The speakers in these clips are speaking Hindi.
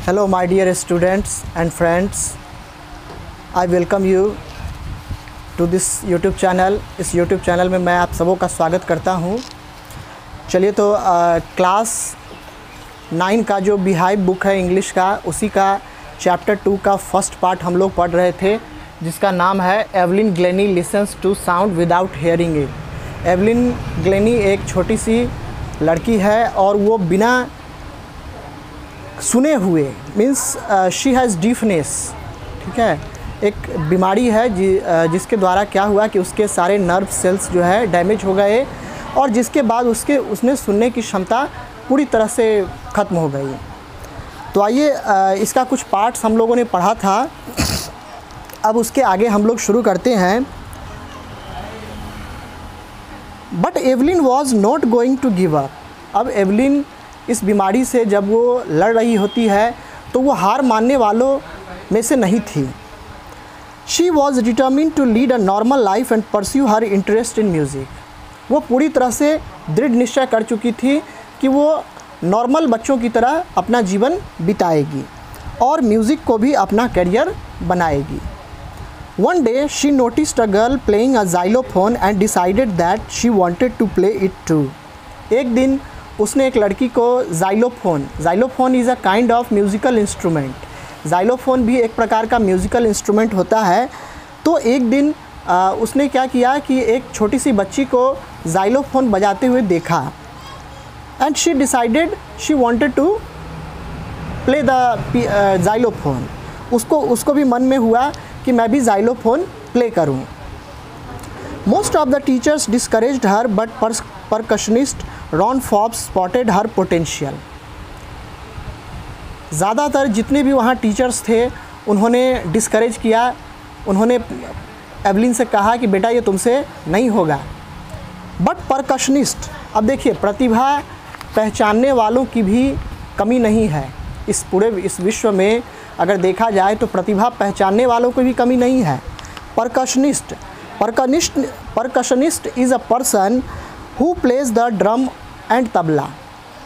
Hello my dear students and friends, I welcome you to this YouTube channel। इस YouTube चैनल में मैं आप सबों का स्वागत करता हूँ। चलिए तो क्लास 9 का जो बिहाइव बुक है इंग्लिश का, उसी का चैप्टर 2 का फर्स्ट पार्ट हम लोग पढ़ रहे थे, जिसका नाम है Evelyn Glennie listens to sound without hearing it. Evelyn Glennie एक छोटी सी लड़की है और वो बिना सुने हुए मीन्स शी हैज़ डीफनेस, ठीक है, एक बीमारी है जिसके द्वारा क्या हुआ कि उसके सारे नर्व सेल्स जो है डैमेज हो गए और जिसके बाद उसने सुनने की क्षमता पूरी तरह से ख़त्म हो गई। तो आइए इसका कुछ पार्ट्स हम लोगों ने पढ़ा था, अब उसके आगे हम लोग शुरू करते हैं। But Evelyn was not going to give up. अब एवलिन इस बीमारी से जब वो लड़ रही होती है तो वो हार मानने वालों में से नहीं थी। She was determined to lead a normal life and pursue her interest in music. वो पूरी तरह से दृढ़ निश्चय कर चुकी थी कि वो नॉर्मल बच्चों की तरह अपना जीवन बिताएगी और म्यूज़िक को भी अपना करियर बनाएगी। One day she noticed a girl playing a xylophone and decided that she wanted to play it too. एक दिन उसने एक लड़की को xylophone is a kind of musical instrument, xylophone भी एक प्रकार का म्यूज़िकल इंस्ट्रूमेंट होता है। तो एक दिन उसने क्या किया कि एक छोटी सी बच्ची को ज़ाइलोफोन बजाते हुए देखा and she decided she wanted to play the xylophone. उसको भी मन में हुआ कि मैं भी ज़ाइलोफोन प्ले करूं। Most of the teachers discouraged her but percussionist Ron Forbes spotted her potential. ज़्यादातर जितने भी वहाँ टीचर्स थे उन्होंने डिस्करेज किया, उन्होंने एवलिन से कहा कि बेटा ये तुमसे नहीं होगा। बट परकशनिस्ट, अब देखिए प्रतिभा पहचानने वालों की भी कमी नहीं है इस विश्व में। अगर देखा जाए तो प्रतिभा पहचानने वालों की भी कमी नहीं है। Percussionist is a person who plays the drum and tabla.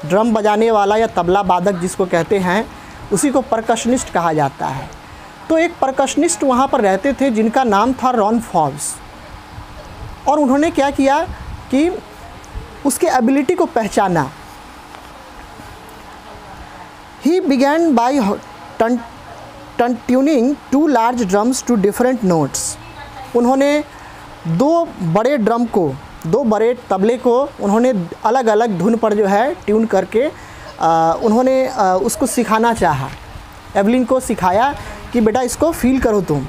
Drum बजाने वाला या तबला वादक जिसको कहते हैं, उसी को परकशनिस्ट कहा जाता है। तो एक परकशनिस्ट वहाँ पर रहते थे जिनका नाम था रॉन फॉब्स, और उन्होंने क्या किया कि उसके एबिलिटी को पहचाना। He began by tuning 2 large drums to different notes. उन्होंने दो बड़े तबले को उन्होंने अलग अलग धुन पर जो है ट्यून करके उन्होंने उसको सिखाना चाहा। एवलिन को सिखाया कि बेटा इसको फील करो तुम।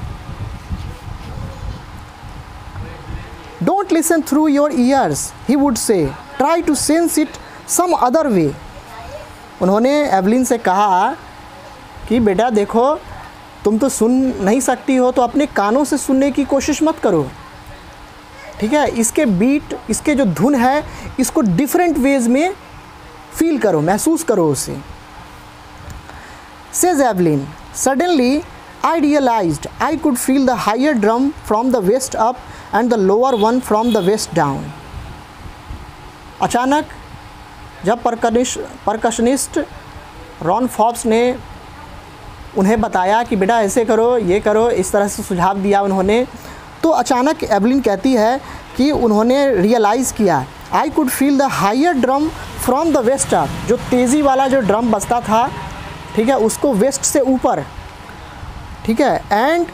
Don't listen through your ears he would say, try to sense it some other way. उन्होंने एवलिन से कहा कि बेटा देखो तुम तो सुन नहीं सकती हो, तो अपने कानों से सुनने की कोशिश मत करो, ठीक है, इसके बीट, इसके जो धुन है, इसको डिफरेंट वेज में फील करो, महसूस करो उसे। Says Evelyn, suddenly I realised I could feel the higher drum from the waist up and the lower one from the waist down. अचानक जब परकशनिस्ट रॉन फॉब्स ने उन्हें बताया कि बेटा ऐसे करो, ये करो, इस तरह से सुझाव दिया उन्होंने, तो अचानक एवलिन कहती है कि उन्होंने रियलाइज़ किया, I could feel the higher drum from the waist up. जो तेज़ी वाला जो ड्रम बजता था, ठीक है, उसको वेस्ट से ऊपर, ठीक है, and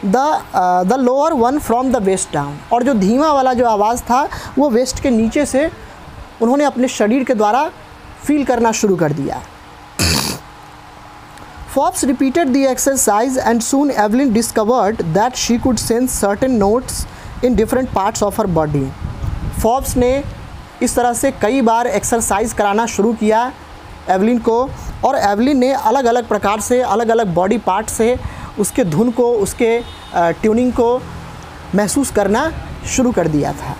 the lower one from the waist down. और जो धीमा वाला जो आवाज़ था वो वेस्ट के नीचे से उन्होंने अपने शरीर के द्वारा फील करना शुरू कर दिया। Forbes repeated the exercise and soon Evelyn discovered that she could sense certain notes in different parts of her body. Forbes ने इस तरह से कई बार एक्सरसाइज कराना शुरू किया एवलिन को, और एवलिन ने अलग अलग प्रकार से, अलग अलग बॉडी पार्ट से उसके धुन को, उसके ट्यूनिंग को महसूस करना शुरू कर दिया था।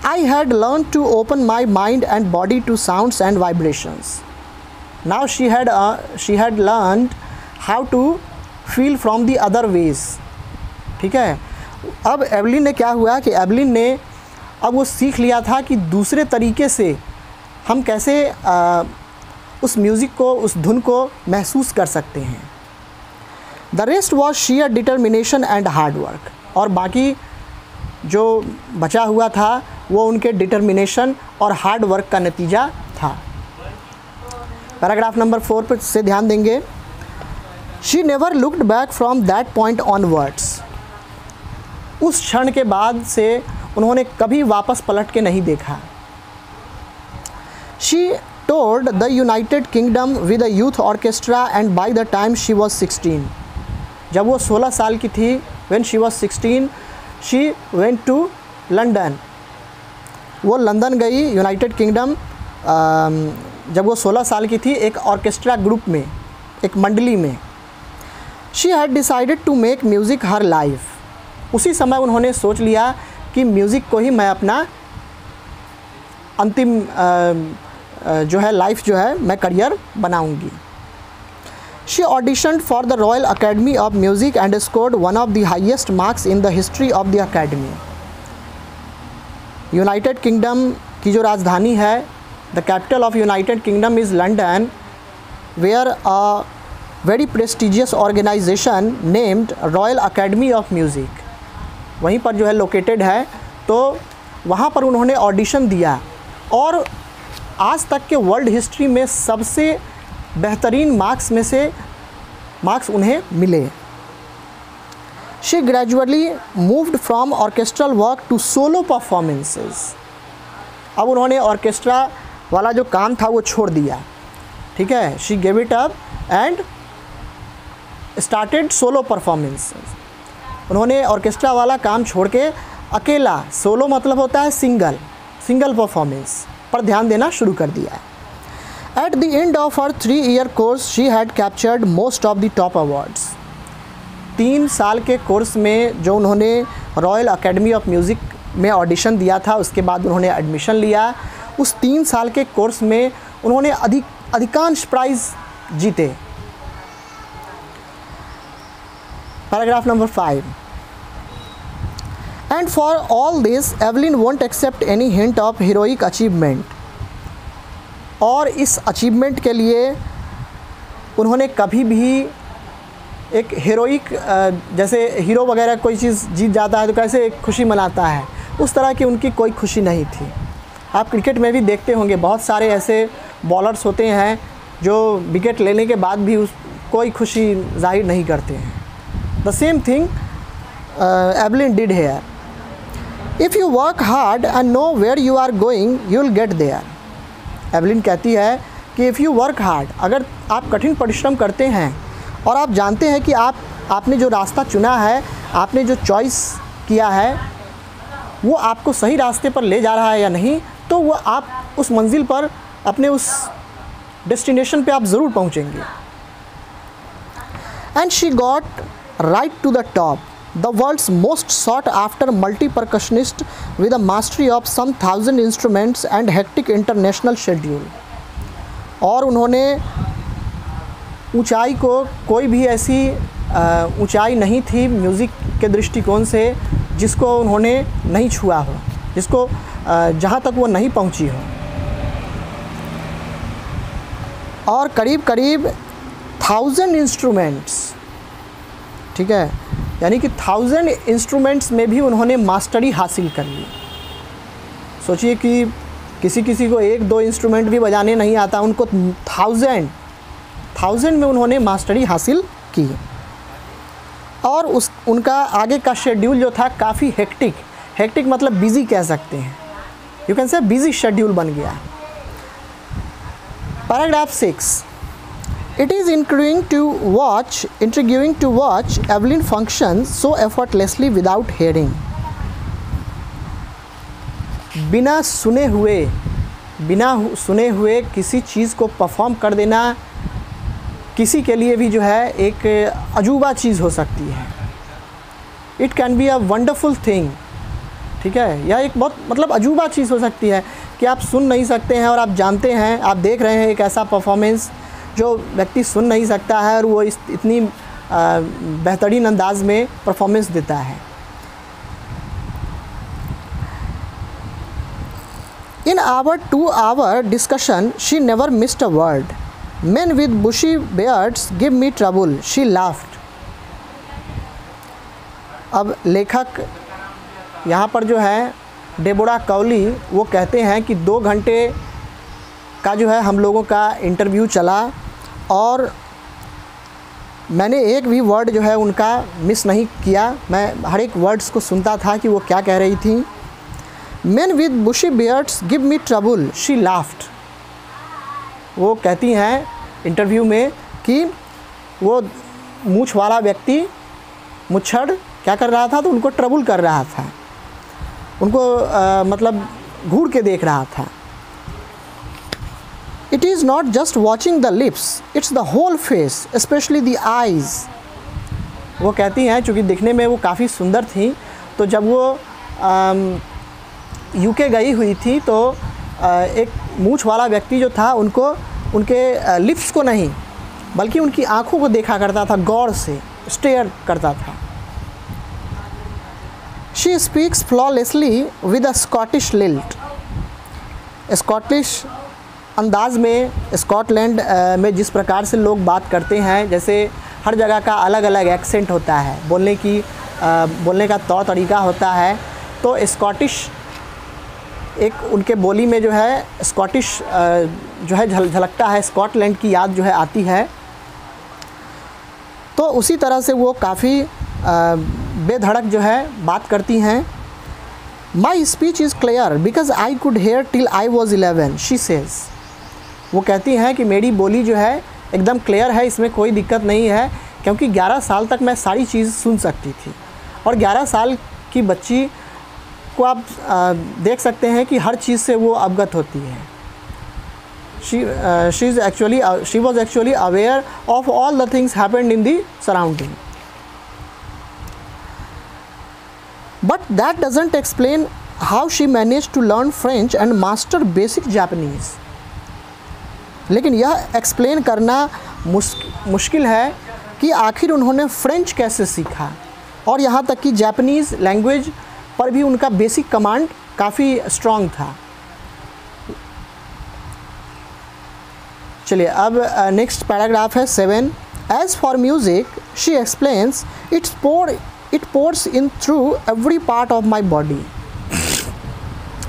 I had learned to open my mind and body to sounds and vibrations. Now she had learned how to feel from the other ways, ठीक है। अब एवलिन ने क्या हुआ कि एवलिन ने अब वो सीख लिया था कि दूसरे तरीके से हम कैसे उस म्यूज़िक को, उस धुन को महसूस कर सकते हैं। The rest was sheer determination and hard work, और बाकी जो बचा हुआ था वो उनके डिटर्मिनेशन और हार्ड वर्क का नतीजा था। पैराग्राफ नंबर 4 पर से ध्यान देंगे। She never looked back from that point onwards, उस क्षण के बाद से उन्होंने कभी वापस पलट के नहीं देखा। She toured the United Kingdom with a youth orchestra and by the time she was 16, जब वो 16 साल की थी, when she was 16 she went to London, वो लंदन गई, यूनाइटेड किंगडम, जब वो 16 साल की थी, एक ऑर्केस्ट्रा ग्रुप में, एक मंडली में। She had decided to make music her life, उसी समय उन्होंने सोच लिया कि म्यूज़िक को ही मैं अपना अंतिम जो है लाइफ जो है मैं करियर बनाऊंगी। She auditioned for the Royal Academy of Music and scored one of the highest marks in the history of the academy. United Kingdom की जो राजधानी है, the capital of United Kingdom is London, where a very prestigious organisation named Royal Academy of Music, वहीं पर जो है लोकेटेड है। तो वहाँ पर उन्होंने ऑडिशन दिया और आज तक के वर्ल्ड हिस्ट्री में सबसे बेहतरीन मार्क्स में से मार्क्स उन्हें मिले। She gradually moved from orchestral work to solo performances, अब उन्होंने ऑर्केस्ट्रा वाला जो काम था वो छोड़ दिया, ठीक है। She gave it up and started solo performances, उन्होंने ऑर्केस्ट्रा वाला काम छोड़ के अकेला, सोलो मतलब होता है सिंगल परफॉर्मेंस पर ध्यान देना शुरू कर दिया। At the end of her 3-year course she had captured most of the top awards, 3 साल के कोर्स में जो उन्होंने रॉयल अकेडमी ऑफ म्यूज़िक में ऑडिशन दिया था, उसके बाद उन्होंने एडमिशन लिया। उस 3 साल के कोर्स में उन्होंने अधिकांश प्राइज़ जीते। Paragraph number 5, and for all this Evelyn won't accept any hint of heroic achievement, और इस अचीवमेंट के लिए उन्होंने कभी भी एक हीरोइक, जैसे हीरो वगैरह कोई चीज़ जीत जाता है तो कैसे खुशी मनाता है, उस तरह की उनकी कोई खुशी नहीं थी। आप क्रिकेट में भी देखते होंगे बहुत सारे ऐसे बॉलर्स होते हैं जो विकेट लेने के बाद भी कोई खुशी जाहिर नहीं करते हैं। The same thing Evelyn did here. If you work hard and know where you are going you will get there. Evelyn कहती है कि इफ़ यू वर्क हार्ड, अगर आप कठिन परिश्रम करते हैं और आप जानते हैं कि आपने जो रास्ता चुना है, आपने जो चॉइस किया है वो आपको सही रास्ते पर ले जा रहा है या नहीं, तो वो आप उस मंजिल पर, अपने उस डेस्टिनेशन पे आप ज़रूर पहुंचेंगे। And she got right to the top, the world's most sought after multi percussionist with a mastery of some 1000 instruments and hectic international schedule. और उन्होंने ऊंचाई को, कोई भी ऐसी ऊंचाई नहीं थी म्यूज़िक के दृष्टिकोण से जिसको उन्होंने नहीं छुआ हो, जिसको जहाँ तक वो नहीं पहुँची हो। और करीब करीब 1000 इंस्ट्रूमेंट्स, ठीक है, यानी कि 1000 इंस्ट्रूमेंट्स में भी उन्होंने मास्टरी हासिल कर ली। सोचिए कि किसी को 1-2 इंस्ट्रूमेंट भी बजाने नहीं आता, उनको 1000 में उन्होंने मास्टरी हासिल की। और उनका आगे का शेड्यूल जो था काफ़ी हेक्टिक मतलब बिज़ी कह सकते हैं, you can say busy schedule बन गया। Paragraph 6, It is intriguing to watch Evelyn function so effortlessly without hearing. बिना सुने हुए किसी चीज़ को परफॉर्म कर देना किसी के लिए भी जो है एक अजूबा चीज़ हो सकती है। It can be a wonderful thing, ठीक है, यह एक बहुत मतलब अजूबा चीज़ हो सकती है कि आप सुन नहीं सकते हैं और आप जानते हैं, आप देख रहे हैं एक ऐसा परफॉर्मेंस जो व्यक्ति सुन नहीं सकता है और वो इतनी बेहतरीन अंदाज में परफॉर्मेंस देता है। In our 2-hour discussion, she never missed a word. Men with bushy beards give me trouble, she laughed. अब लेखक यहाँ पर जो है डेबोरा कौली वो कहते हैं कि 2 घंटे का जो है हम लोगों का इंटरव्यू चला और मैंने एक भी वर्ड जो है उनका मिस नहीं किया। मैं हर एक वर्ड्स को सुनता था कि वो क्या कह रही थी। Men with bushy beards give me trouble, she laughed. वो कहती हैं इंटरव्यू में कि वो मूछ वाला व्यक्ति मुच्छड़ क्या कर रहा था, तो उनको ट्रबल कर रहा था, उनको मतलब घूर के देख रहा था। It is not just watching the lips, it's the whole face, especially the eyes. वो कहती हैं चूँकि दिखने में वो काफ़ी सुंदर थी, तो जब वो यूके गई हुई थी तो एक मूछ वाला व्यक्ति जो था उनको उनके लिप्स को नहीं बल्कि उनकी आँखों को देखा करता था, गौर से स्टेयर करता था। She speaks flawlessly with a Scottish lilt. Scottish अंदाज में, स्कॉटलैंड में जिस प्रकार से लोग बात करते हैं, जैसे हर जगह का अलग अलग एक्सेंट होता है, बोलने का तौर तरीका होता है, तो स्कॉटिश एक उनके बोली में जो है स्कॉटिश जो है झलकता है, स्कॉटलैंड की याद जो है आती है। तो उसी तरह से वो काफ़ी बेधड़क जो है बात करती हैं। My speech is clear because I could hair till I was 11, she says. वो कहती हैं कि मेरी बोली जो है एकदम क्लियर है, इसमें कोई दिक्कत नहीं है, क्योंकि 11 साल तक मैं सारी चीज़ सुन सकती थी। और 11 साल की बच्ची को आप देख सकते हैं कि हर चीज़ से वो अवगत होती है। she was actually aware of all the things happened in the surrounding. But that doesn't explain how she managed to learn French and master basic Japanese. लेकिन यह एक्सप्लेन करना मुश्किल है कि आखिर उन्होंने फ्रेंच कैसे सीखा और यहाँ तक कि जापानीज़ लैंग्वेज पर भी उनका बेसिक कमांड काफ़ी स्ट्रॉन्ग था। चलिए अब नेक्स्ट पैराग्राफ है 7। As for music she explains it pours in through every part of my body.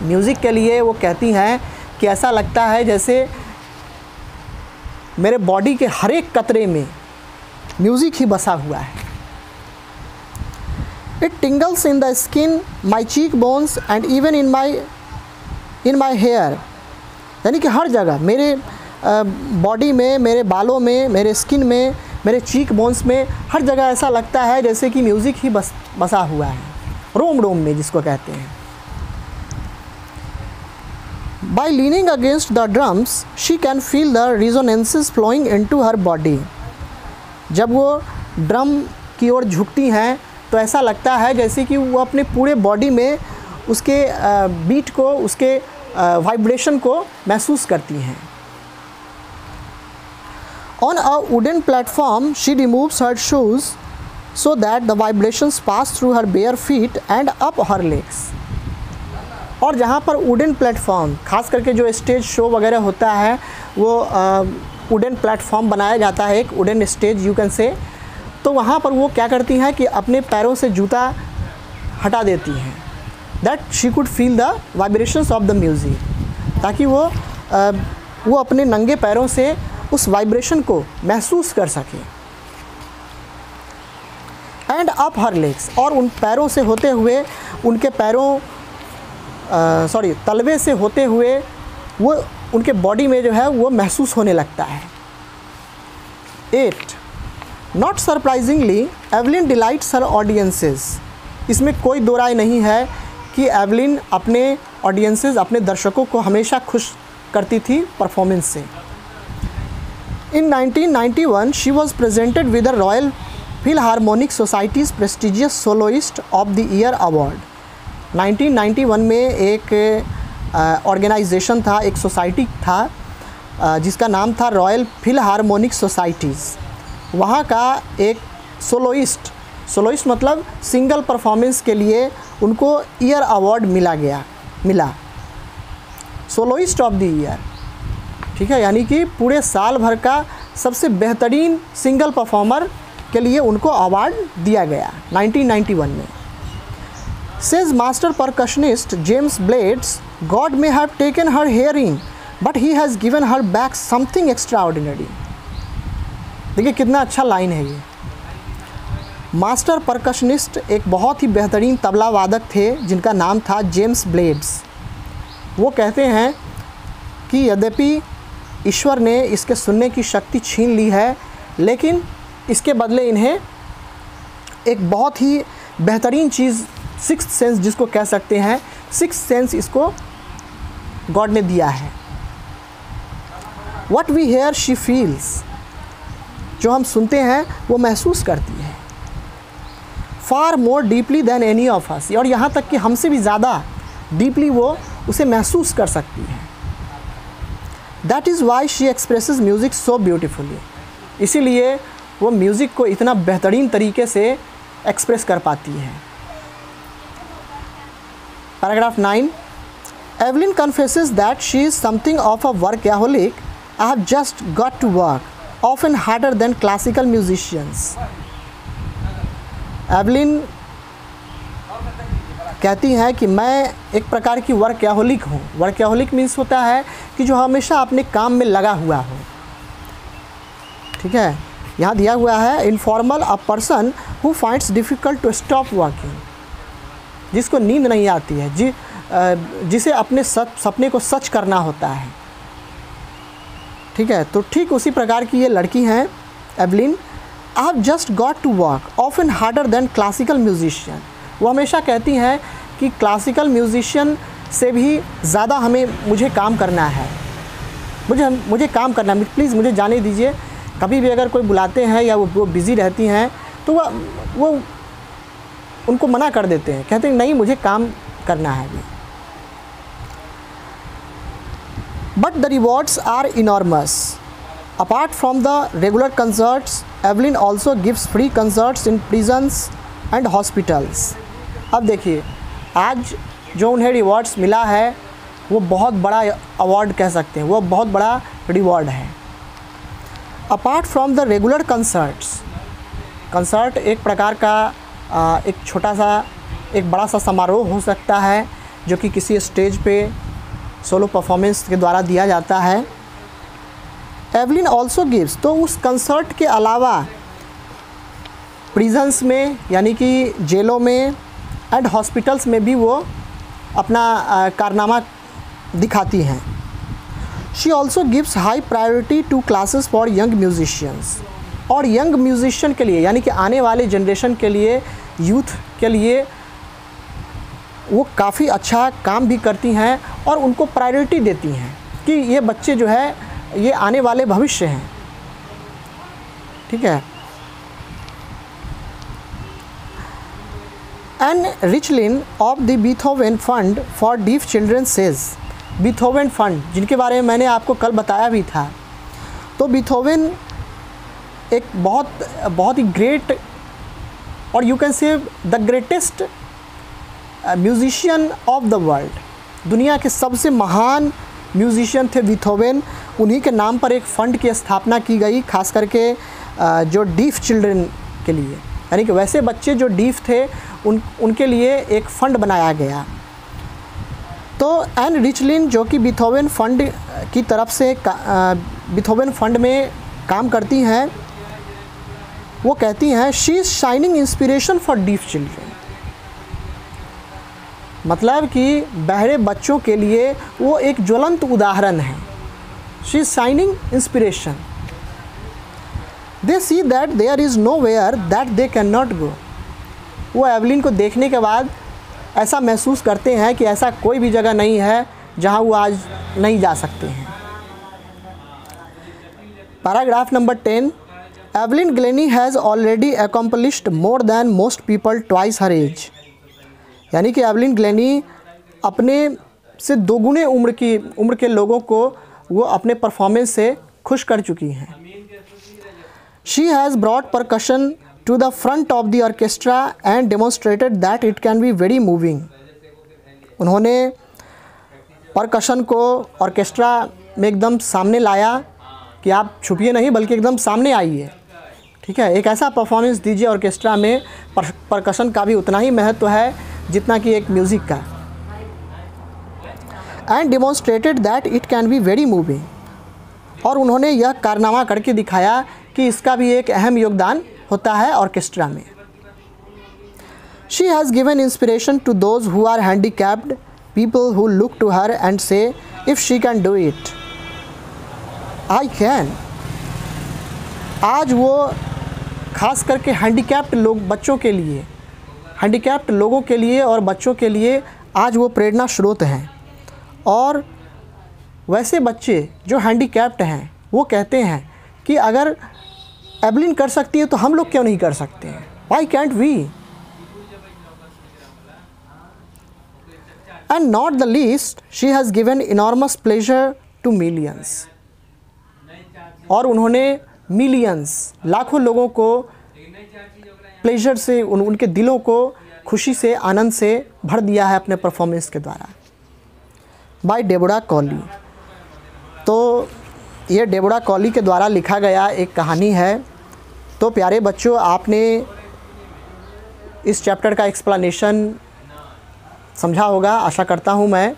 Music के लिए वो कहती हैं कि ऐसा लगता है जैसे मेरे बॉडी के हर एक कतरे में म्यूज़िक ही बसा हुआ है। It tingles in the skin, my cheek bones and even in my hair. यानी कि हर जगह मेरे बॉडी में, मेरे बालों में, मेरे स्किन में, मेरे चीक बोन्स में, हर जगह ऐसा लगता है जैसे कि म्यूज़िक ही बसा हुआ है, रोम रोम में जिसको कहते हैं। By leaning against the drums, she can feel the resonances flowing into her body. जब वो ड्रम की ओर झुकती हैं तो ऐसा लगता है जैसे कि वो अपने पूरे बॉडी में उसके बीट को, उसके वाइब्रेशन को महसूस करती हैं। On a wooden platform, she removes her shoes so that the vibrations pass through her bare feet and up her legs. और जहाँ पर वुडन प्लेटफॉर्म, खास करके जो स्टेज शो वगैरह होता है वो वुडन प्लेटफॉर्म बनाया जाता है, एक wooden stage you can say, तो वहाँ पर वो क्या करती हैं कि अपने पैरों से जूता हटा देती हैं, that she could feel the vibrations of the music, ताकि वो अपने नंगे पैरों से उस वाइब्रेशन को महसूस कर सके। एंड अप हर लेग्स, और उन पैरों से होते हुए, उनके पैरों तलवे से होते हुए वो उनके बॉडी में जो है वो महसूस होने लगता है। 8. Not surprisingly Evelyn delights her audiences. इसमें कोई दो राय नहीं है कि एवलिन अपने ऑडियंसेस, अपने दर्शकों को हमेशा खुश करती थी परफॉर्मेंस से। In 1991, she was presented with the Royal Philharmonic Society's prestigious Soloist of the Year Award. 1991 में एक ऑर्गेनाइजेशन था, एक सोसाइटी था जिसका नाम था रॉयल फिलहारमोनिक सोसाइटीज़। वहाँ का एक सोलोइस्ट मतलब सिंगल परफॉर्मेंस के लिए उनको ईयर अवार्ड मिला, सोलोइस्ट ऑफ द ईयर। ठीक है, यानी कि पूरे साल भर का सबसे बेहतरीन सिंगल परफॉर्मर के लिए उनको अवार्ड दिया गया 1991 में। Says master percussionist James blades, God may have taken her hearing but he has given her back something extraordinary. देखिए कितना अच्छा लाइन है ये। मास्टर परकशनिस्ट एक बहुत ही बेहतरीन तबला वादक थे जिनका नाम था जेम्स ब्लेड्स। वो कहते हैं कि यद्यपि ईश्वर ने इसके सुनने की शक्ति छीन ली है, लेकिन इसके बदले इन्हें एक बहुत ही बेहतरीन चीज़, सिक्स्थ सेंस जिसको कह सकते हैं, सिक्स्थ सेंस इसको गॉड ने दिया है। What we hear she feels, जो हम सुनते हैं वो महसूस करती है। Far more deeply than any of us, और यहाँ तक कि हमसे भी ज़्यादा डीपली वो उसे महसूस कर सकती है। That is why she expresses music so beautifully, इसीलिए वो म्यूज़िक को इतना बेहतरीन तरीके से एक्सप्रेस कर पाती है। Paragraph 9, Evelyn confesses that she is something of a workaholic. I have just got to work, often harder than classical musicians. Evelyn कहती हैं कि मैं एक प्रकार की वर्कaholic हूँ। वर्कaholic मीन्स होता है कि जो हमेशा अपने काम में लगा हुआ हो। ठीक है, यहाँ दिया हुआ है informal, a person who finds difficult to stop working, जिसको नींद नहीं आती है, जिसे अपने सपने को सच करना होता है। ठीक है, तो ठीक उसी प्रकार की ये लड़की हैं Evelyn. I have just got to work often harder than classical musician. वो हमेशा कहती हैं कि क्लासिकल म्यूजिशियन से भी ज़्यादा मुझे काम करना है, मुझे काम करना है, प्लीज़ मुझे जाने दीजिए। कभी भी अगर कोई बुलाते हैं या वो बिज़ी रहती हैं तो वो उनको मना कर देते हैं, कहते हैं नहीं मुझे काम करना है अभी। But the rewards are enormous. Apart from the regular concerts, Evelyn also gives free concerts in prisons and hospitals. अब देखिए, आज जो उन्हें रिवॉर्ड्स मिला है वो बहुत बड़ा अवार्ड कह सकते हैं, वो बहुत बड़ा रिवॉर्ड है। Apart from the regular concerts, concert एक प्रकार का एक छोटा सा, एक बड़ा सा समारोह हो सकता है जो कि किसी स्टेज पे सोलो परफॉर्मेंस के द्वारा दिया जाता है। एवलिन ऑल्सो गिव्स, तो उस कंसर्ट के अलावा प्रिजन्स में यानी कि जेलों में एंड हॉस्पिटल्स में भी वो अपना कारनामा दिखाती हैं। She also gives high priority to classes for young musicians, और यंग म्यूजिशियन के लिए यानी कि आने वाले जनरेशन के लिए, यूथ के लिए वो काफ़ी अच्छा काम भी करती हैं और उनको प्रायोरिटी देती हैं कि ये बच्चे जो है ये आने वाले भविष्य हैं। ठीक है। Ann Richlin of the Beethoven Fund for Deaf Children says, Beethoven Fund जिनके बारे में मैंने आपको कल बताया भी था, तो बीथोवेन एक बहुत ही ग्रेट और you can say the greatest musician of the world, दुनिया के सबसे महान म्यूज़िशियन थे बीथोवेन। उन्हीं के नाम पर एक फ़ंड की स्थापना की गई, खास करके जो डीफ चिल्ड्रन के लिए, यानी कि वैसे बच्चे जो डीफ थे उनके लिए एक फ़ंड बनाया गया। तो एन रिचलिन जो कि बीथोवेन फ़ंड की तरफ से बीथोवेन फ़ंड में काम करती हैं, वो कहती हैं she is shining inspiration for Deaf children, मतलब कि बहरे बच्चों के लिए वो एक ज्वलंत उदाहरण है। She is shining inspiration. They see that there is nowhere that they cannot go, वो एवलिन को देखने के बाद ऐसा महसूस करते हैं कि ऐसा कोई भी जगह नहीं है जहां वो आज नहीं जा सकते हैं। Paragraph number 10, Evelyn Glennie has already accomplished more than most people twice her age, यानी कि एवलिन ग्लेनी अपने से दोगुने उम्र के लोगों को वो अपने परफॉर्मेंस से खुश कर चुकी हैं। She has brought percussion to the front of the orchestra and demonstrated that it can be very moving. उन्होंने परकशन को ऑर्केस्ट्रा में एकदम सामने लाया कि आप छुपिए नहीं बल्कि एकदम सामने आइए, ठीक है। एक ऐसा परफॉर्मेंस दीजिए ऑर्केस्ट्रा में, परकशन का भी उतना ही महत्व है जितना कि एक म्यूज़िक का। And demonstrated that it can be very moving, और उन्होंने यह कारनामा करके दिखाया कि इसका भी एक अहम योगदान होता है ऑर्केस्ट्रा में। She has given inspiration to those who are handicapped people who look to her and say if she can do it I can. आज वो खास करके हैंडीकैप्ड बच्चों के लिए, हैंडीकैप्ड लोगों के लिए और बच्चों के लिए आज वो प्रेरणा स्रोत हैं। और वैसे बच्चे जो हैंडीकैप्ड हैं वो कहते हैं कि अगर एवलिन कर सकती है तो हम लोग क्यों नहीं कर सकते हैं, why can't we. And not the least she has given enormous pleasure to millions, और उन्होंने मिलियंस, लाखों लोगों को प्लेजर से, उनके दिलों को खुशी से, आनंद से भर दिया है अपने परफॉर्मेंस के द्वारा। By Deborah Colley. तो ये डेबोरा कॉली के द्वारा लिखा गया एक कहानी है। तो प्यारे बच्चों, आपने इस चैप्टर का एक्सप्लेनेशन समझा होगा, आशा करता हूँ मैं,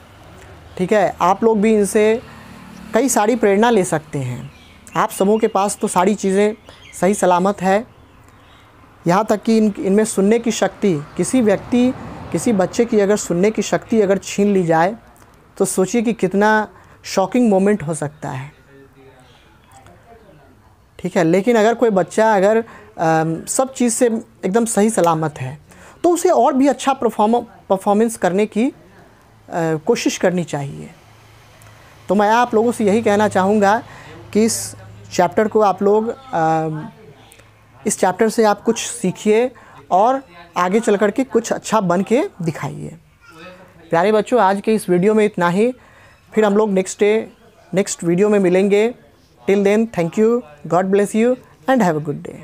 ठीक है। आप लोग भी इनसे कई सारी प्रेरणा ले सकते हैं। आप सबों के पास तो सारी चीज़ें सही सलामत है, यहाँ तक कि इनमें सुनने की शक्ति, किसी व्यक्ति, किसी बच्चे की अगर सुनने की शक्ति अगर छीन ली जाए तो सोचिए कि कितना शॉकिंग मोमेंट हो सकता है, ठीक है। लेकिन अगर कोई बच्चा अगर सब चीज़ से एकदम सही सलामत है तो उसे और भी अच्छा परफॉर्मेंस करने की कोशिश करनी चाहिए। तो मैं आप लोगों से यही कहना चाहूँगा कि इस चैप्टर को आप लोग, इस चैप्टर से आप कुछ सीखिए और आगे चल कर के कुछ अच्छा बन के दिखाइए। प्यारे बच्चों, आज के इस वीडियो में इतना ही। फिर हम लोग नेक्स्ट वीडियो में मिलेंगे। Till then, thank you, God bless you and have a good day.